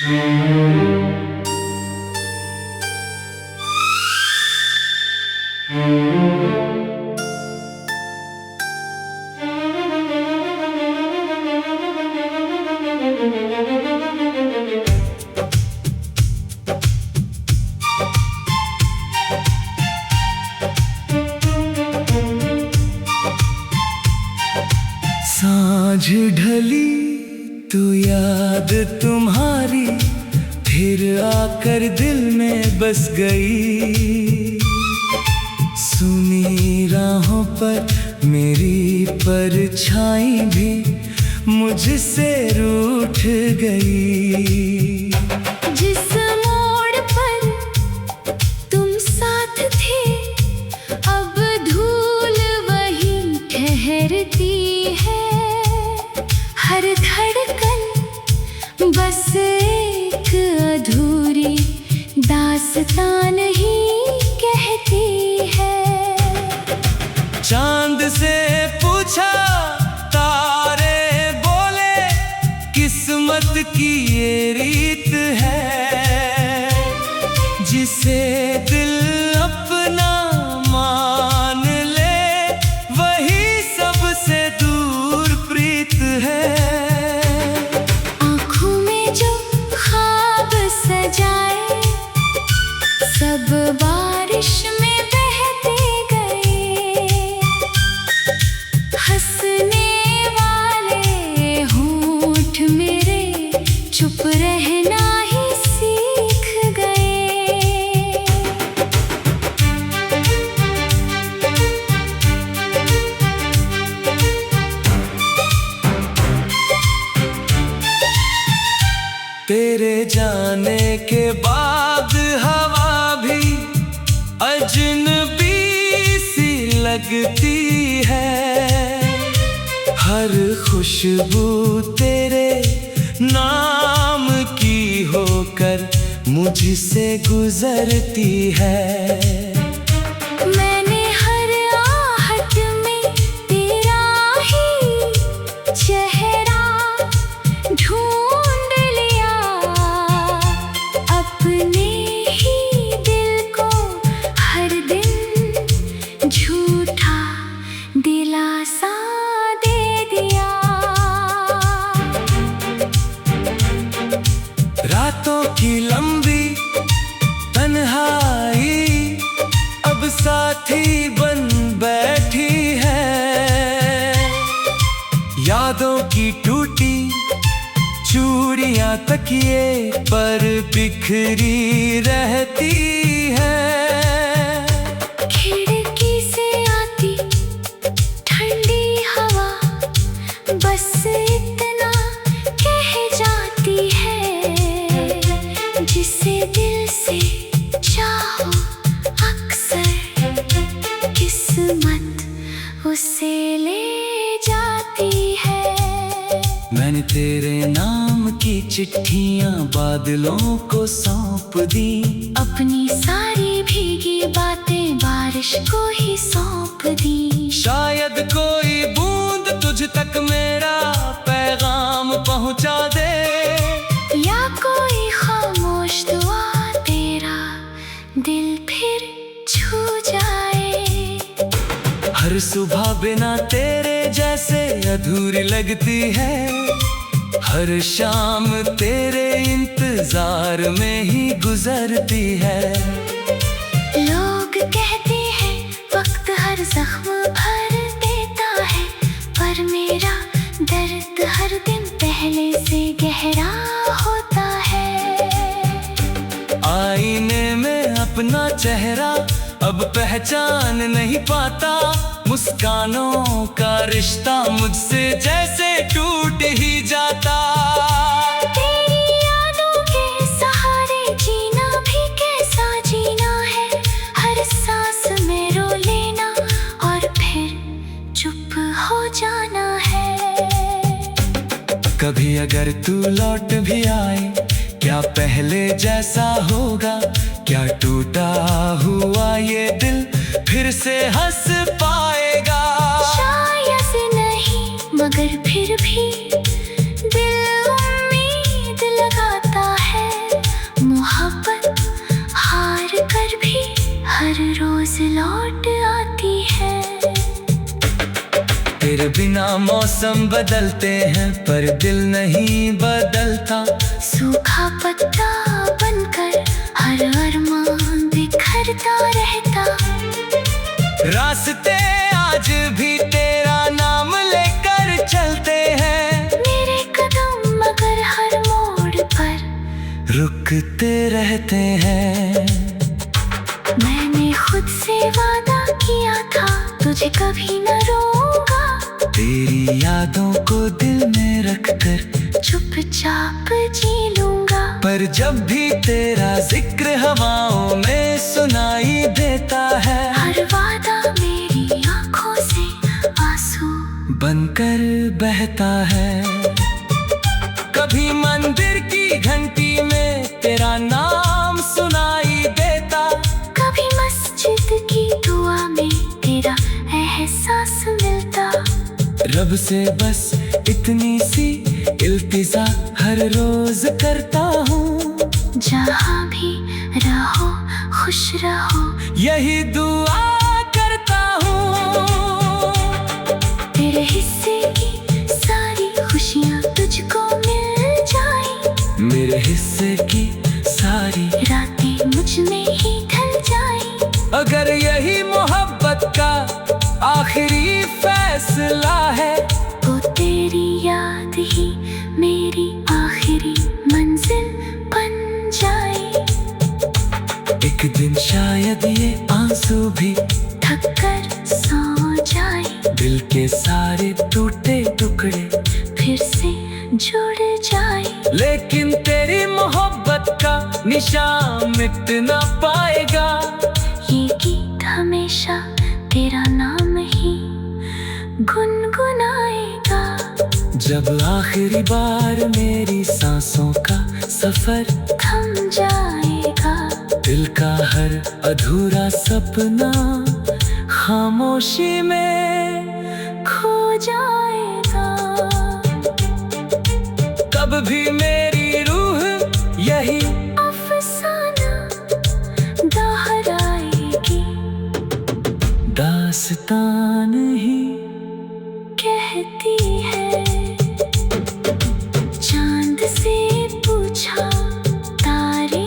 सांझ ढली तो याद तुम्हारी फिर आकर दिल में बस गई। सुनी राहों पर मेरी परछाई भी मुझसे रूठ गई। जिस मोड़ पर तुम साथ थे अब धूल वहीं ठहरती है। हर धड़कन बस एक अधूरी दास्तान ही कहती है। चांद से पूछा तारे बोले किस्मत की ये रीत है। जिसे दिल अपना मान ले वही सबसे दूर प्रीत है। आँखों में जो ख्वाब सजाए सब बारिश में बहते गए। हंसने वाले होंठ मेरे चुप रहना ही सीख गए। तेरे जाने के बाद हवा भी अजनबी सी लगती है। हर खुशबू तेरे नाम की होकर मुझसे गुजरती है। मैंने हर आहट में तेरा ही चेहरा ढूंढ लिया। अपने ही दिल को हर दिन झूठा दिलासा दे दिया। रातों की लंबी तन्हाई अब साथी बन बैठी है। यादों की टूटी चूड़ियां तकिए पर बिखरी रहती है। खिड़की से आती ठंडी हवा बस इतना कह जाती है। जिसे दिल से चाहो अक्सर किस्मत उसे ले जाती है। मैंने तेरे नाम की चिट्ठियां बादलों को सौंप दी। अपनी सारी भीगी बातें बारिश को ही सौंप दी। शायद कोई बूंद तुझ तक मेरा पैगाम पहुंचा दे। या कोई खामोश दुआ तेरा दिल फिर छू जाए। हर सुबह बिना तेरे जैसे अधूरी लगती है। हर शाम तेरे इंतजार में ही गुजरती है। लोग कहते हैं वक्त हर जख्म भर देता है। पर मेरा दर्द हर दिन पहले से गहरा होता है। आईने में अपना चेहरा अब पहचान नहीं पाता। मुस्कानों का रिश्ता मुझसे जैसे टूट ही जाता। तेरी यादों के सहारे जीना भी कैसा जीना है। हर सांस में रो लेना और फिर चुप हो जाना है। कभी अगर तू लौट भी आए क्या पहले जैसा होगा। क्या टूटा हुआ ये दिल फिर से हंस पाएगा। शायद नहीं मगर फिर भी दिल उम्मीद लगाता है। तेरे बिना मौसम बदलते हैं पर दिल नहीं बदलता। सूखा पत्ता बनकर हर अरमान बिखरता रहता। रास्ते आज भी तेरा नाम लेकर चलते हैं। मेरे कदम मगर हर मोड़ पर रुकते रहते हैं। मैंने खुद से वादा किया था तुझे कभी न रोऊंगा। तेरी यादों को दिल में रखकर चुपचाप जी लूंगा। पर जब भी तेरा जिक्र हवाओं में सुनाई देता है, हर वादा मेरी आंखों से आंसू बनकर बहता है। कभी मंदिर की घंटी में तेरा नाम सुनाई देता। कभी मस्जिद की दुआ में तेरा एहसास मिलता। रब से बस इतनी सी इल्तिजा हर रोज करता हूँ। जहाँ भी रहो खुश रहो यही दुआ करता हूँ। तेरे हिस्से की सारी खुशियाँ तुझको मिल जाए। मेरे हिस्से की सारी रातें मुझ में ही ढल जाए। अगर यही मोहब्बत का आखिरी फैसला है, तो तेरी याद ही मेरी आखिरी मंजिल बन जाए। एक दिन शायद ये आंसू भी थक कर सो जाए। दिल के सारे टूटे टुकड़े फिर से जुड़ जाए। लेकिन तेरी मोहब्बत का निशान मिट ना पाएगा। ये गीत हमेशा तेरा नाम ही गुनगुनाएगा। जब आखिरी बार मेरी सांसों का सफर थम जाएगा। दिल का हर अधूरा सपना खामोशी में खो जाएगा। तब भी मेरी रूह यही अफसाना दोहराएगी। दास्तान ही कहती है। चांद से पूछा तारे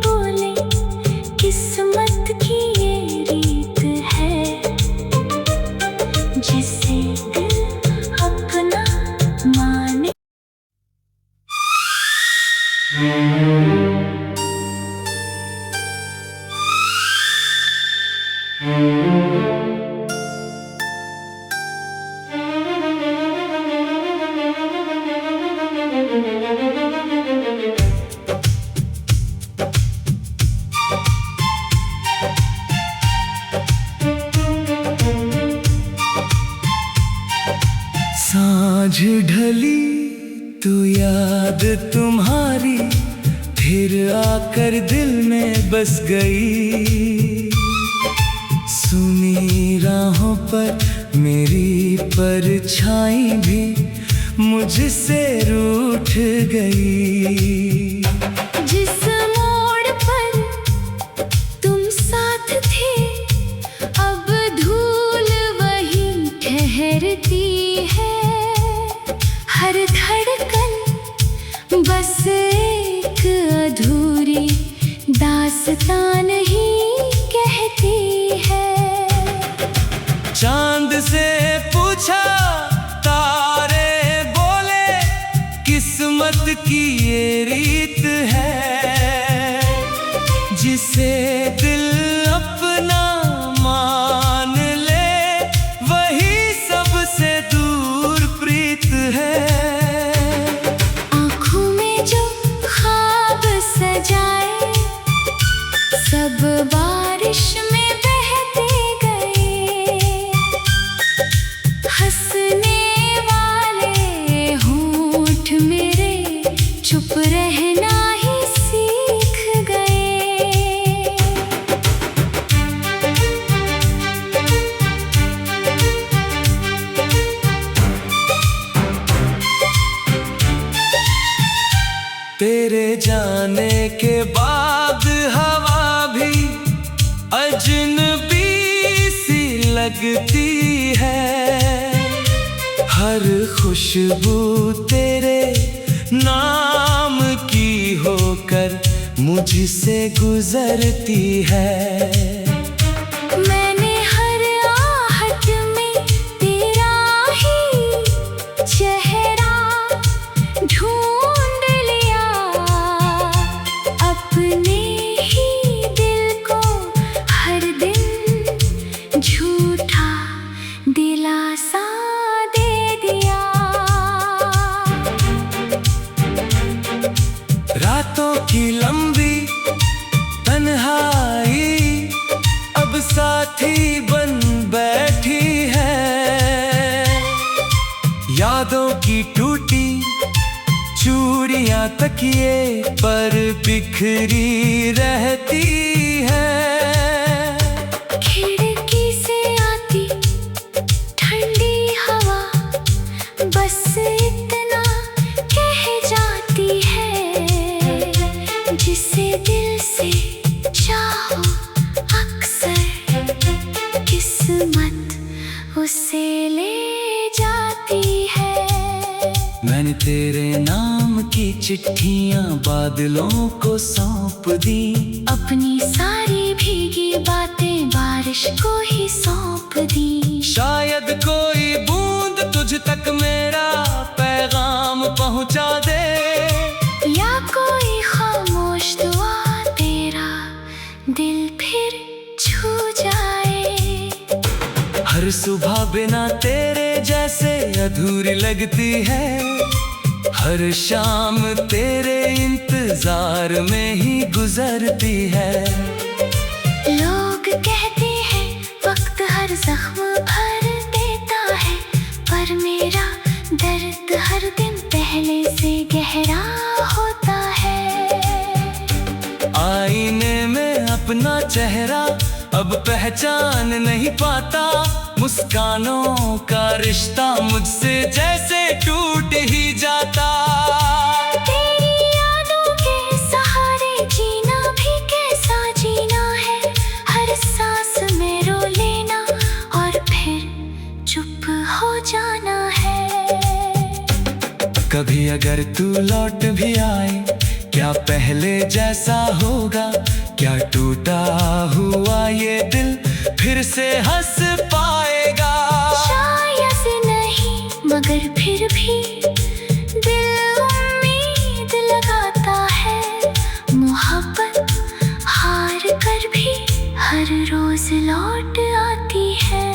बोले किस्मत की ये रीत है। जिसे दिल अपना माने। सांझ ढली तो याद तुम्हारी फिर आकर दिल में बस गई। सुनी राहों पर मेरी परछाई भी मुझसे रूठ गई। जिस मोड़ पर तुम साथ थे अब धूल वही ठहरती है। हर धड़कन बस एक अधूरी दास्तान ही कहती है। चांद से पूछा तारे बोले किस्मत की ये रीत है। जिसे दिल अपना मान ले वही सबसे दूर प्रीत है। आँखों में जो ख्वाब सजाए सब बारिश में बहते गए। हंसने वाले होंठ मेरे चुप रहना ही सीख गए। तेरे जाने के बाद हवा भी अजनबी सी लगती है। हर खुशबू तेरे नाम की होकर मुझसे गुजरती है। मैंने हर आहट में तेरा ही चेहरा ढूंढ लिया, अपने ही दिल को हर दिन झूठा दिलासा दे दिया। रातों की लंबी तन्हाई अब साथी बन बैठी है। यादों की टूटी चूड़ियां तकिए पर बिखरी रहती है। खिड़की से आती ठंडी हवा बस इतना कह जाती है, जिसे दिल से चाहो अक्सर किस्मत उसे ले जाती है। मैंने तेरे नाम की चिट्ठियां बादलों को सौंप दी, अपनी सारी भीगी बातें बारिश को ही सौंप दी। शायद कोई बूंद तुझ तक मेरा पैगाम पहुंचा दे, या कोई खामोश दुआ तेरा दिल फिर छू जाए। हर सुबह बिना तेरे जैसे अधूरी लगती है, हर शाम तेरे इंतजार में ही गुजरती है। लोग कहते हैं वक्त हर जख्म भर देता है, पर मेरा दर्द हर दिन पहले से गहरा होता है। आईने में अपना चेहरा अब पहचान नहीं पाता, मुस्कानों का रिश्ता मुझसे जैसे टूट ही जाता। तेरी यादों के सहारे जीना भी कैसा जीना है, हर सांस में रो लेना और फिर चुप हो जाना है। कभी अगर तू लौट भी आए, क्या पहले जैसा होगा? क्या टूटा हुआ ये दिल फिर से हंस पाएगा? शायद नहीं, मगर फिर भी दिल उम्मीद लगाता है। मोहब्बत हार कर भी हर रोज लौट आती है।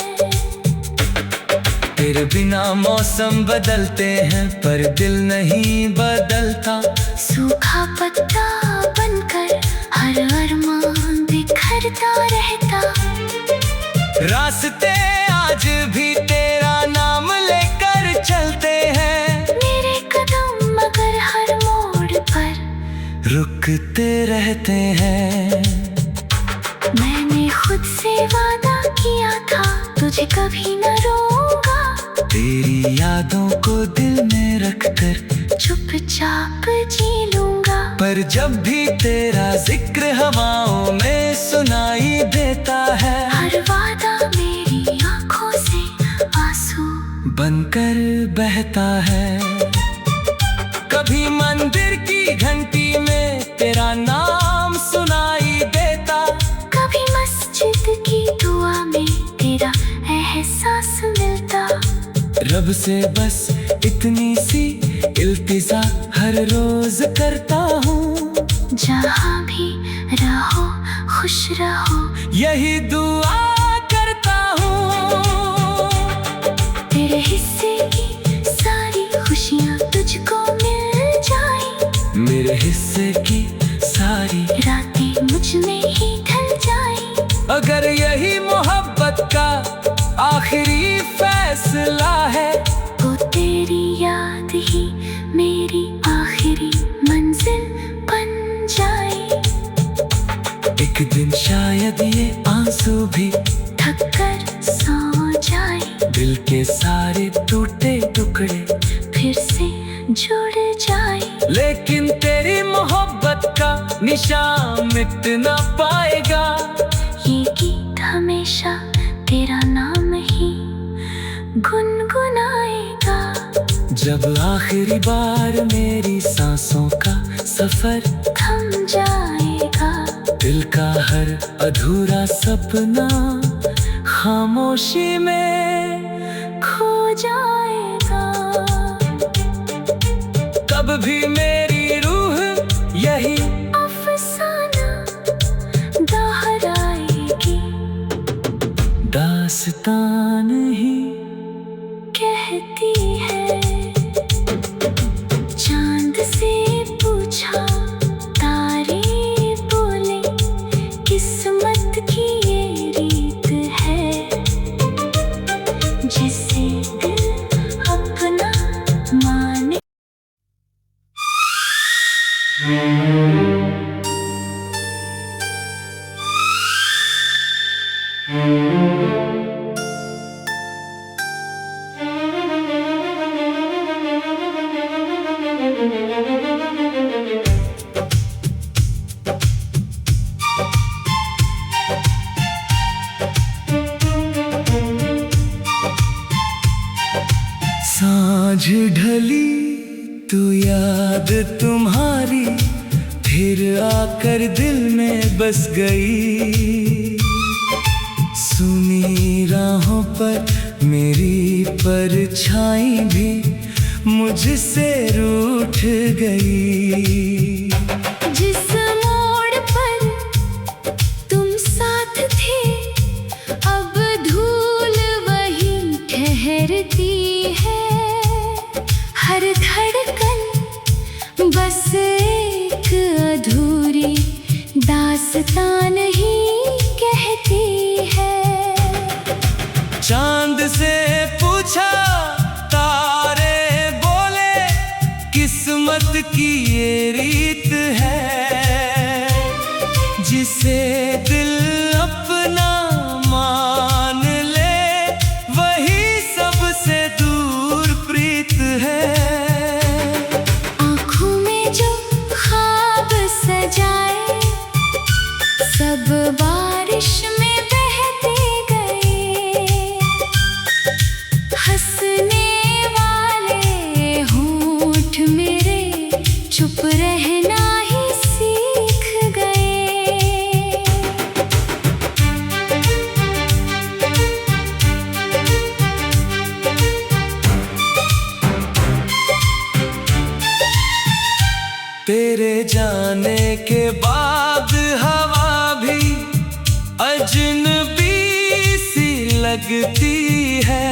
तेरे बिना मौसम बदलते हैं पर दिल नहीं बदलता, सूखा पत्ता बनकर हर अरमान बिखरता रहता। रास्ते आज भी तेरा नाम लेकर चलते हैं, मेरे कदम मगर हर मोड़ पर रुकते रहते हैं। मैंने खुद से वादा किया था तुझे कभी न रोऊंगा, तेरी यादों को दिल में रखकर चुपचाप जी लूंगा। पर जब भी तेरा जिक्र हवाओं में सुनाई देता है, हर वादा मेरी आंखों से आंसू बनकर बहता है। कभी मंदिर की घंटी में तेरा नाम सुनाई देता, कभी मस्जिद की दुआ में तेरा एहसास मिलता। रब से बस इतनी सी इल्तिजा हर रोज करता हूँ, जहाँ भी रहो खुश रहो यही दुआ करता हूँ। तेरे हिस्से की सारी खुशियाँ तुझको मिल जाए, मेरे हिस्से की सारी रातें मुझ में ही ढल जाए। अगर यही मोहब्बत का आखिरी फैसला है, तो तेरी याद ही मेरी आखिरी मंजिल बन जाए। एक दिन शायद ये आंसू भी थक कर सो जाए, दिल के सारे टूटे टुकड़े फिर से जुड़ जाए। लेकिन तेरी मोहब्बत का निशान मिट ना पाएगा। ये गीत हमेशा तेरा नाम ही गुनगुनाएगा। जब आखिरी बार मेरी सांसों का सफर थम जाएगा, दिल का हर अधूरा सपना खामोशी में खो जाएगा। कब भी मेरी रूह यही अफसाना दोहराएगी, दास्तान ही कहती है। चांद से पूछा तारे बोले, किस्मत की ये रीत है, जिसे दिल अपना माने। सांझ ढली तो याद तुम्हारी फिर आकर दिल में बस गई। सुनी राहों पर मेरी परछाई भी मुझसे रूठ गई। जिस मोड़ पर तुम साथ थे, अब धूल वहीं ठहरती है। हर धड़कन बस एक अधूरी दास्तान ही कहती है। चांद से पूछा तारे बोले, किस्मत की ये रीत है, जिसे दिल अपना मान ले वही सबसे दूर प्रीत है। आँखों में जो ख्वाब सजाए, सब बारिश में बहते गए। हंसने वाले होंठ मेरे चुप रहना ही सीख गए। तेरे जाने के बाद हवा भी अजनबी सी लगती है।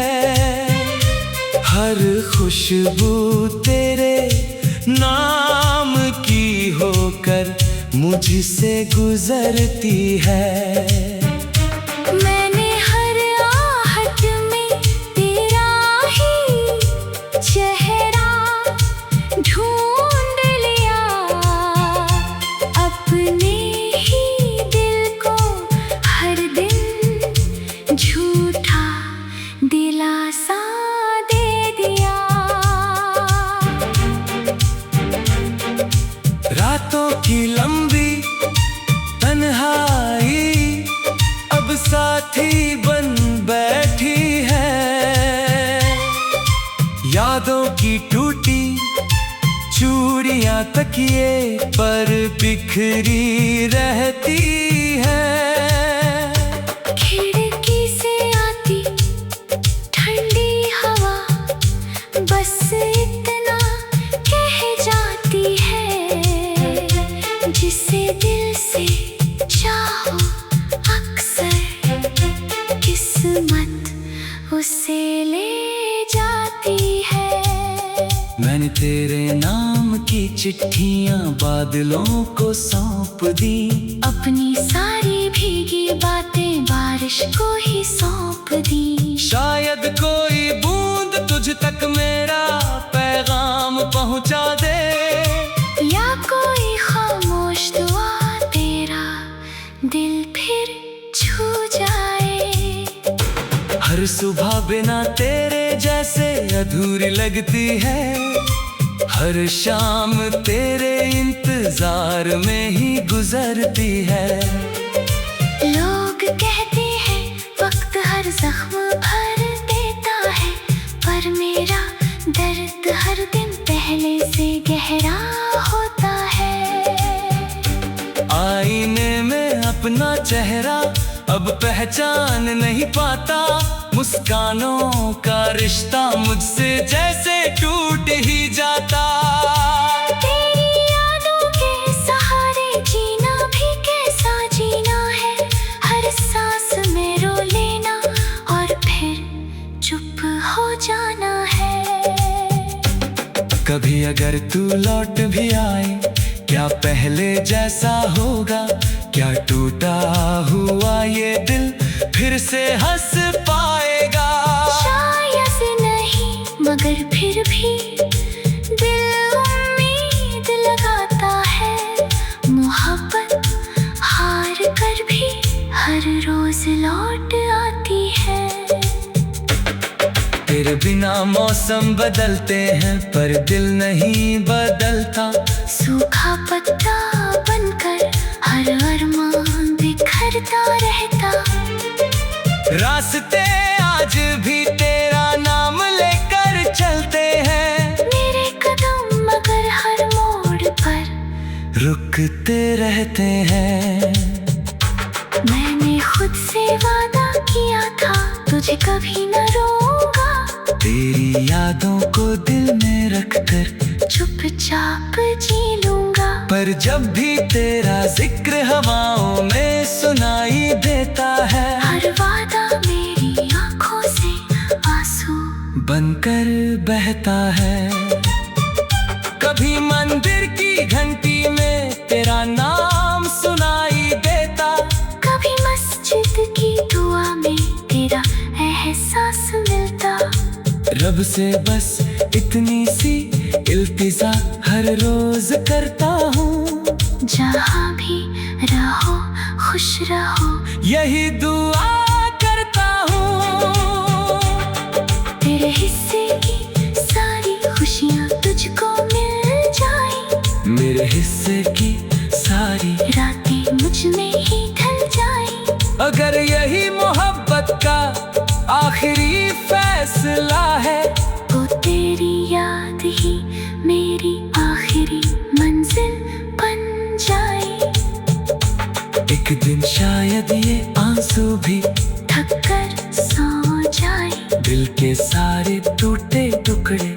हर खुशबू तेरे नाम की होकर मुझसे गुजरती है। मैंने हर आहट में तेरा ही चेहरा ढूंढ लिया। अपने ही दिल को हर दिन झूठा दिलासा दे दिया। रातों की लंबी तन्हाई अब साथी बन बैठी है। यादों की टूटी चूड़ियां तकिए पर बिखरी रहती है। खिड़की से आती ठंडी हवा बस इतना कह जाती है, जिसे दिल से चाहो अक्सर किस्मत उसे ले जाती है। मैंने तेरे नाम की चिट्ठियां बादलों को सौंप दी। अपनी सारी भीगी बातें बारिश को ही सौंप दी। शायद कोई बूंद तुझ तक मेरा पैगाम पहुंचा दे, या कोई खामोश दुआ तेरा दिल फिर छू जाए। हर सुबह बिना तेरे जैसे अधूरी लगती है। हर शाम तेरे इंतजार में ही गुजरती है। लोग कहते हैं वक्त हर जख्म भर देता है, पर मेरा दर्द हर दिन पहले से गहरा होता है। आईने में अपना चेहरा अब पहचान नहीं पाता, मुस्कानों का रिश्ता मुझसे जैसे टूट ही जाता। तेरी यादों के सहारे जीना भी कैसा जीना है, हर सांस में रो लेना और फिर चुप हो जाना है। कभी अगर तू लौट भी आए, क्या पहले जैसा होगा? क्या टूटा हुआ ये दिल फिर से हंस पाएगा? शायद नहीं, मगर फिर भी दिल उम्मीद लगाता है। मोहब्बत हार कर भी हर रोज लौट आती है। तेरे बिना मौसम बदलते हैं पर दिल नहीं बदलता। सूखा पत्ता बनकर हर अरमान बिखरता रहता। रास्ते आज भी तेरा नाम लेकर चलते हैं, मेरे कदम मगर हर मोड़ पर रुकते रहते हैं। मैंने खुद से वादा किया था, तुझे कभी न रोऊंगा। तेरी यादों को दिल में रखकर चुपचाप जी लूंगा। पर जब भी तेरा जिक्र हवाओं में सुनाई देता है, हर वादा मेरी आंखों से आंसू बनकर बहता है। कभी मंदिर की घंटी में तेरा नाम सुनाई देता, कभी मस्जिद की दुआ में तेरा एहसास मिलता। रब से बस इतनी सी इल्तिजा हर रोज करता हूँ, जहाँ भी रहो खुश रहो यही दुआ करता हूँ। तेरे हिस्से की सारी खुशियाँ तुझको मिल जाए, मेरे हिस्से की सारी रातें मुझ में ही ढल जाए। अगर यही मोहब्बत का आखिरी फैसला है, तो तेरी याद ही मेरी आखिरी मंजिल बन जाए। एक दिन शायद ये आंसू भी थक कर सो जाए, दिल के सारे टूटे टुकड़े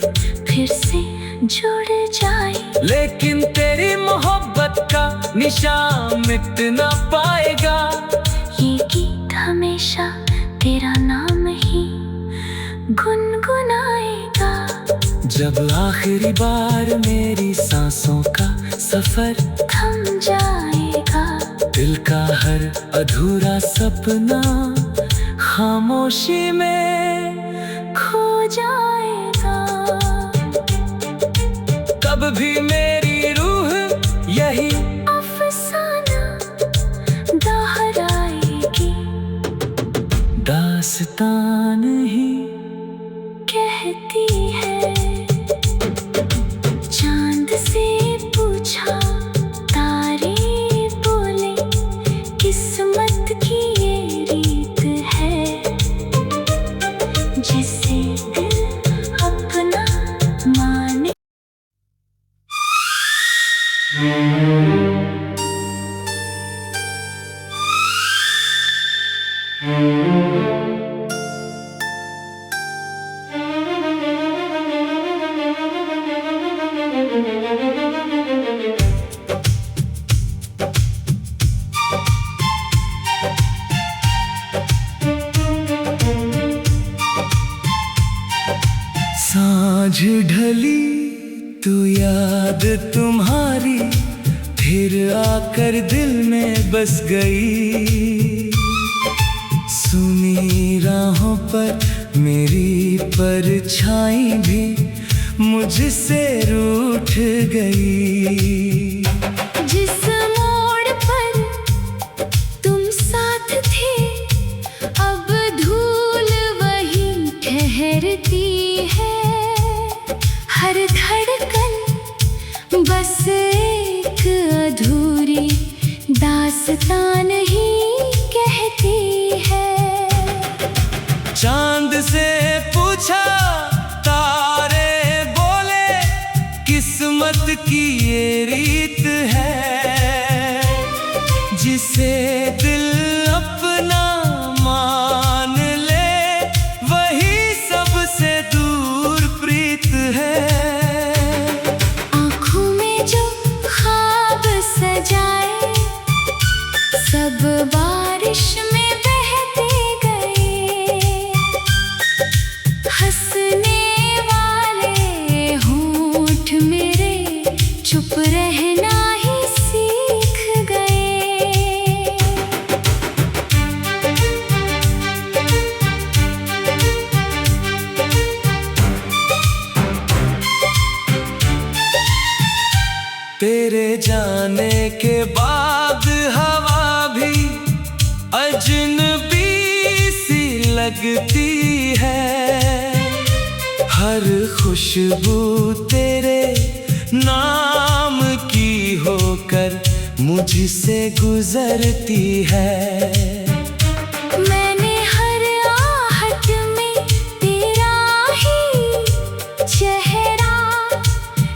फिर से जुड़ जाए। लेकिन तेरी मोहब्बत का निशान मिट ना पाएगा। ये गीत हमेशा तेरा नाम ही गुनगुनाएगा। जब आखिरी बार मेरी सांसों का सफर थम जाएगा, दिल का हर अधूरा सपना खामोशी में खो जाएगा। कब भी मेरी रूह यही अफसाना दोहराएगी, दास्तान ही कहती है। चांद से पूछा तारे बोले, किस्मत की ये रीत है, जिसे दिल अपना माने। सांझ ढली तो याद तुम्हारी फिर आकर दिल में बस गई। सुनी राहों पर मेरी परछाई भी मुझसे रूठ गई। जिस मोड़ पर तुम साथ थे, अब धूल वही ठहरती है। हर धड़कन बस एक अधूरी दास्तान ही कहती है। चांद से पूछा तारे किस्मत की ये रीत है, जिसे दिल अपना मान ले वही सबसे दूर प्रीत है। आँखों में जो ख्वाब सजाए सब बारिश में बहते गए, हंसने वाले होंठ मेरे चुप रहना ही सीख गए। तेरे जाने के बाद हवा भी अजनबी सी लगती है, हर खुशबू तेरे नाम की होकर मुझसे गुजरती है। मैंने हर आहट में तेरा ही चेहरा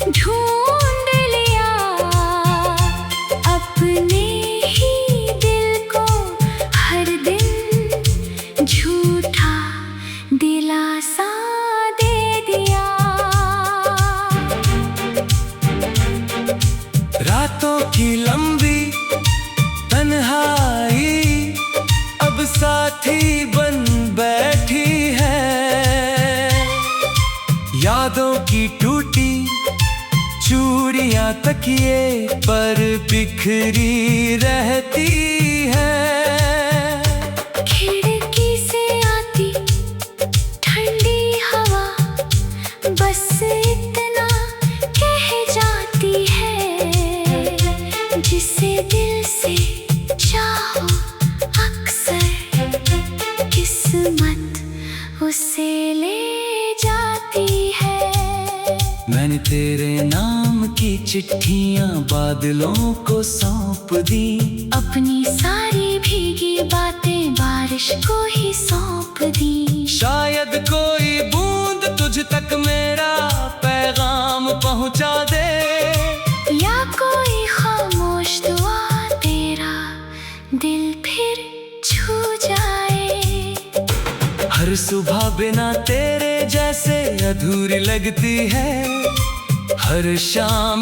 ढूंढ लिया, अपने ही दिल को हर दिन झूठा दिलासा दे दिया। रातों की लंबी तन्हाई अब साथी बन बैठी है, यादों की टूटी चूड़ियां तकिए पर बिखरी रहती है। खिड़की से आती ठंडी हवा बस इतना कह जाती है, जिसे दिल से चाहो अक्सर किस्मत उसे ले जाती है। मैंने तेरे नाम की चिट्ठियां बादलों को सौंप दी, अपनी सारी भीगी बातें बारिश को ही सौंप दी। शायद कोई बूंद तुझ तक मेरा पैगाम पहुंचा दे, या कोई खामोश दुआ तेरा दिल फिर छू जाए। हर सुबह बिना तेरे जैसे अधूरी लगती है, हर शाम